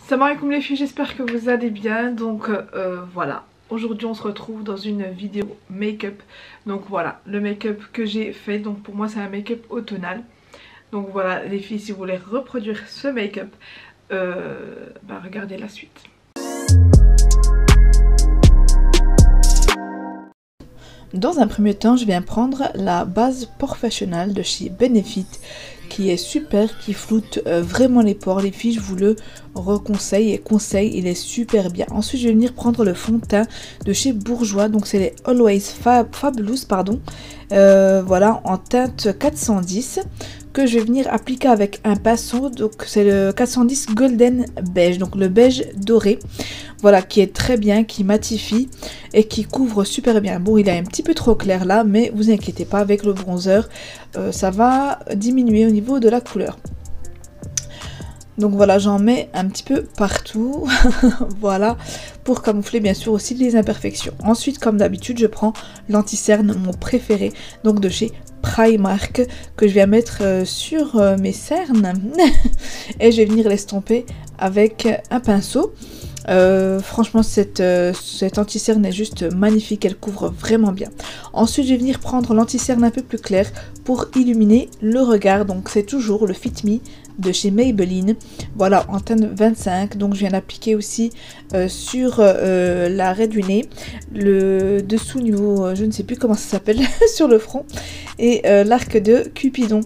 Salam alaikum les filles, j'espère que vous allez bien. Donc voilà, aujourd'hui on se retrouve dans une vidéo make-up. Donc voilà, le make-up que j'ai fait, donc pour moi c'est un make-up automnal. Donc voilà les filles, si vous voulez reproduire ce make-up, regardez la suite. Dans un premier temps, je viens prendre la base Professional de chez Benefit qui est super, qui floute vraiment les pores. Les filles, je vous le reconseille et conseille, il est super bien. Ensuite, je vais venir prendre le fond de teint de chez Bourjois, donc c'est les Always Fabulous, pardon. Voilà, en teinte 410 que je vais venir appliquer avec un pinceau. Donc c'est le 410 Golden Beige, donc le beige doré. Voilà, qui est très bien, qui matifie et qui couvre super bien. Bon, il est un petit peu trop clair là, mais vous inquiétez pas, avec le bronzer, ça va diminuer au niveau de la couleur. Donc voilà, j'en mets un petit peu partout, voilà, pour camoufler bien sûr aussi les imperfections. Ensuite, comme d'habitude, je prends l'anti-cerne, mon préféré, donc de chez Primark, que je viens mettre sur mes cernes et je vais venir l'estomper avec un pinceau. Franchement cette anti-cerne est juste magnifique, elle couvre vraiment bien. Ensuite je vais venir prendre l'anti-cerne un peu plus clair pour illuminer le regard, donc c'est toujours le Fit Me de chez Maybelline, voilà, en teinte 25. Donc je viens l'appliquer aussi sur l'arrêt du nez, le dessous niveau, je ne sais plus comment ça s'appelle, sur le front, et l'arc de Cupidon.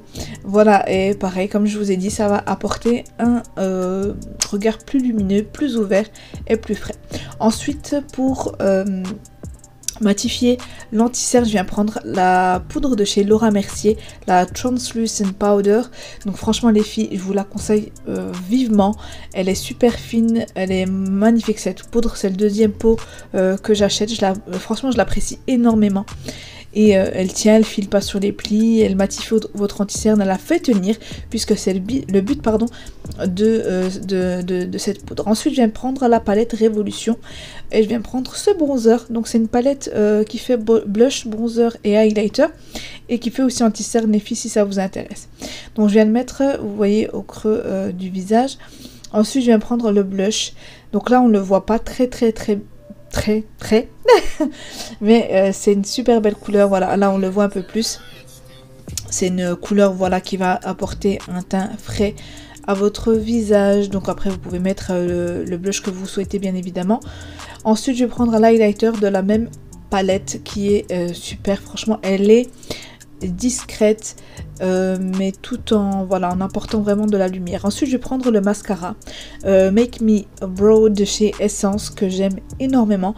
Voilà, et pareil, comme je vous ai dit, ça va apporter un regard plus lumineux, plus ouvert et plus frais. Ensuite, pour matifier l'anti-cerne, je viens prendre la poudre de chez Laura Mercier, la Translucent Powder. Donc franchement les filles, je vous la conseille vivement. Elle est super fine, elle est magnifique cette poudre. C'est le deuxième pot que j'achète. Franchement je l'apprécie énormément. Et elle tient, elle file pas sur les plis, elle matifie votre anti-cerne, elle la fait tenir, puisque c'est le but pardon, de cette poudre. Ensuite je viens prendre la palette Révolution et je viens prendre ce bronzer. Donc c'est une palette qui fait blush, bronzer et highlighter, et qui fait aussi anti-cerne les filles si ça vous intéresse. Donc je viens le mettre, vous voyez, au creux du visage. Ensuite je viens prendre le blush. Donc là on le voit pas très mais c'est une super belle couleur. Voilà, là on le voit un peu plus, c'est une couleur, voilà, qui va apporter un teint frais à votre visage. Donc après vous pouvez mettre le blush que vous souhaitez bien évidemment. Ensuite je vais prendre l'highlighter de la même palette qui est super, franchement elle est discrète mais tout en en apportant vraiment de la lumière. Ensuite je vais prendre le mascara Make Me Brow de chez Essence, que j'aime énormément.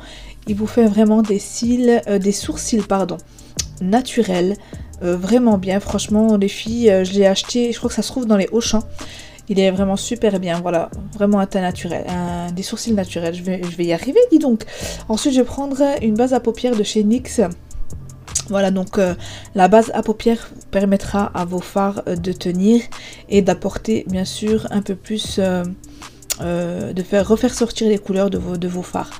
Il vous fait vraiment des sourcils pardon, naturels, vraiment bien. Franchement les filles, je l'ai acheté, je crois que ça se trouve dans les Auchan. Il est vraiment super bien, voilà, vraiment un teint naturel, des sourcils naturels. Je vais y arriver, dis donc. Ensuite je vais prendre une base à paupières de chez NYX. Voilà, donc la base à paupières permettra à vos fards de tenir et d'apporter bien sûr un peu plus, refaire sortir les couleurs de vos fards.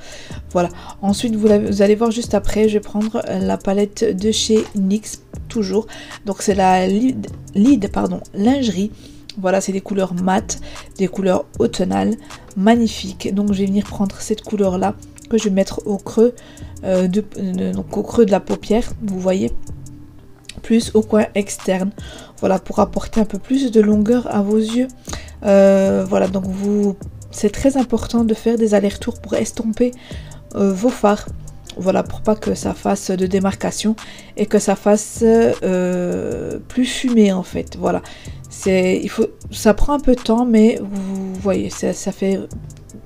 Voilà, ensuite vous allez voir juste après, je vais prendre la palette de chez NYX toujours. Donc c'est la lingerie. Voilà, c'est des couleurs mat, des couleurs automnales, magnifiques. Donc je vais venir prendre cette couleur là, que je vais mettre au creux donc au creux de la paupière, vous voyez, plus au coin externe, voilà, pour apporter un peu plus de longueur à vos yeux. Voilà, donc c'est très important de faire des allers-retours pour estomper vos fards, voilà, pour pas que ça fasse de démarcation et que ça fasse plus fumé en fait. Voilà, ça prend un peu de temps, mais vous voyez, ça fait,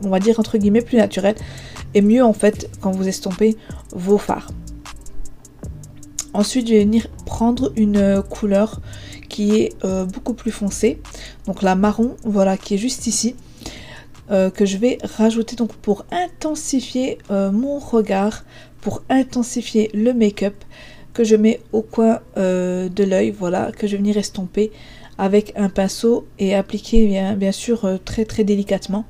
on va dire entre guillemets, plus naturel et mieux en fait quand vous estompez vos fards. Ensuite je vais venir prendre une couleur qui est beaucoup plus foncée, donc la marron, voilà, qui est juste ici, que je vais rajouter donc pour intensifier mon regard, pour intensifier le make-up, que je mets au coin de l'œil, voilà, que je vais venir estomper avec un pinceau et appliquer bien sûr très délicatement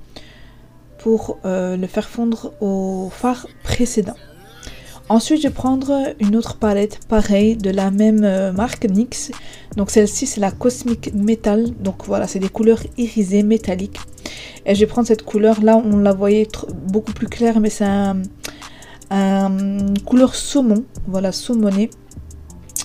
pour le faire fondre au fard précédent. Ensuite, je vais prendre une autre palette, pareil, de la même marque NYX. Donc celle-ci, c'est la Cosmic Metal. Donc voilà, c'est des couleurs irisées, métalliques. Et je vais prendre cette couleur, là, on la voyait beaucoup plus claire, mais c'est un couleur saumon. Voilà, saumonné.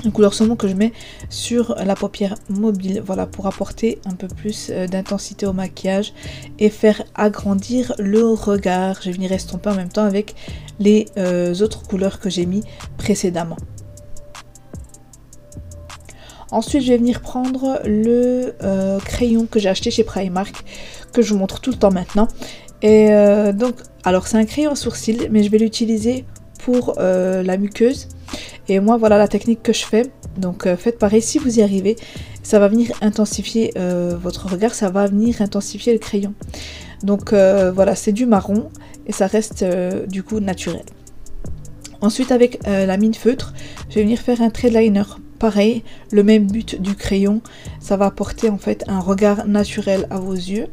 Une couleur saumon que je mets sur la paupière mobile, voilà, pour apporter un peu plus d'intensité au maquillage et faire agrandir le regard. Je vais venir estomper en même temps avec les autres couleurs que j'ai mis précédemment. Ensuite, je vais venir prendre le crayon que j'ai acheté chez Primark, que je vous montre tout le temps maintenant. Et donc, alors c'est un crayon sourcil, mais je vais l'utiliser pour la muqueuse. Et moi, voilà la technique que je fais. Donc faites pareil si vous y arrivez. Ça va venir intensifier votre regard, ça va venir intensifier le crayon. Donc voilà, c'est du marron et ça reste du coup naturel. Ensuite, avec la mine feutre, je vais venir faire un trait de liner. Pareil, le même but du crayon, ça va apporter en fait un regard naturel à vos yeux.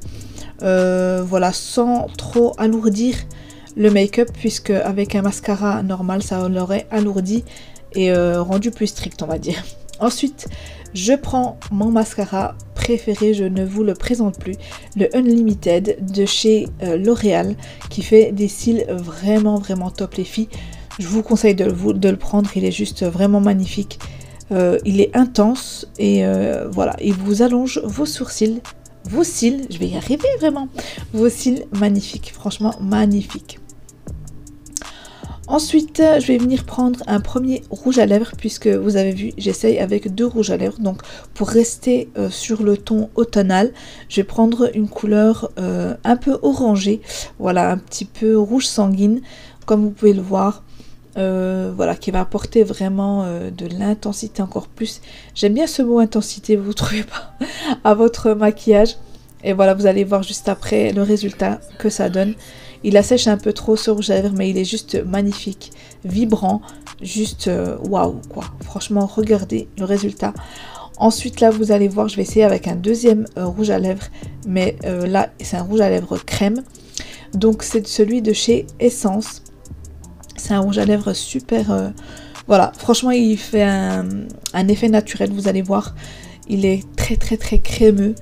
Voilà, sans trop alourdir le make-up, puisque avec un mascara normal, ça l'aurait alourdi et rendu plus strict, on va dire. Ensuite, je prends mon mascara préféré, je ne vous le présente plus, le Unlimited de chez L'Oréal, qui fait des cils vraiment top les filles. Je vous conseille de le prendre, il est juste vraiment magnifique. Il est intense et voilà, il vous allonge vos sourcils, vos cils, je vais y arriver vraiment, vos cils magnifiques, franchement magnifiques. Ensuite, je vais venir prendre un premier rouge à lèvres, puisque vous avez vu, j'essaye avec 2 rouges à lèvres. Donc, pour rester sur le ton automnal, je vais prendre une couleur un peu orangée. Voilà, un petit peu rouge sanguine, comme vous pouvez le voir. Voilà, qui va apporter vraiment de l'intensité encore plus. J'aime bien ce mot intensité, vous ne trouvez pas, à votre maquillage. Et voilà, vous allez voir juste après le résultat que ça donne. Il assèche un peu trop ce rouge à lèvres, mais il est juste magnifique, vibrant, juste waouh quoi. Franchement, regardez le résultat. Ensuite, là, vous allez voir, je vais essayer avec un deuxième rouge à lèvres, mais là, c'est un rouge à lèvres crème. Donc, c'est celui de chez Essence. C'est un rouge à lèvres super... voilà, franchement, il fait un effet naturel, vous allez voir. Il est très crémeux.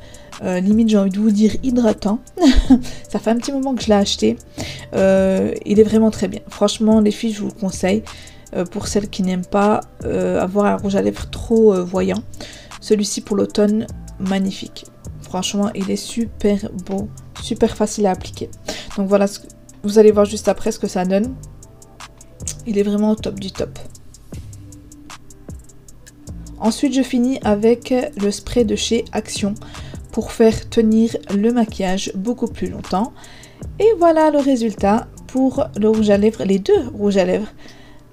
Limite, j'ai envie de vous dire hydratant. Ça fait un petit moment que je l'ai acheté. Il est vraiment très bien. Franchement, les filles, je vous le conseille. Pour celles qui n'aiment pas avoir un rouge à lèvres trop voyant. Celui-ci pour l'automne, magnifique. Franchement, il est super beau, super facile à appliquer. Donc voilà, vous allez voir juste après ce que ça donne. Il est vraiment au top du top. Ensuite, je finis avec le spray de chez Action pour faire tenir le maquillage beaucoup plus longtemps. Et voilà le résultat pour le rouge à lèvres, les 2 rouges à lèvres.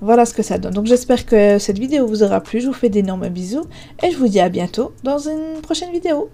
Voilà ce que ça donne. Donc j'espère que cette vidéo vous aura plu. Je vous fais d'énormes bisous et je vous dis à bientôt dans une prochaine vidéo.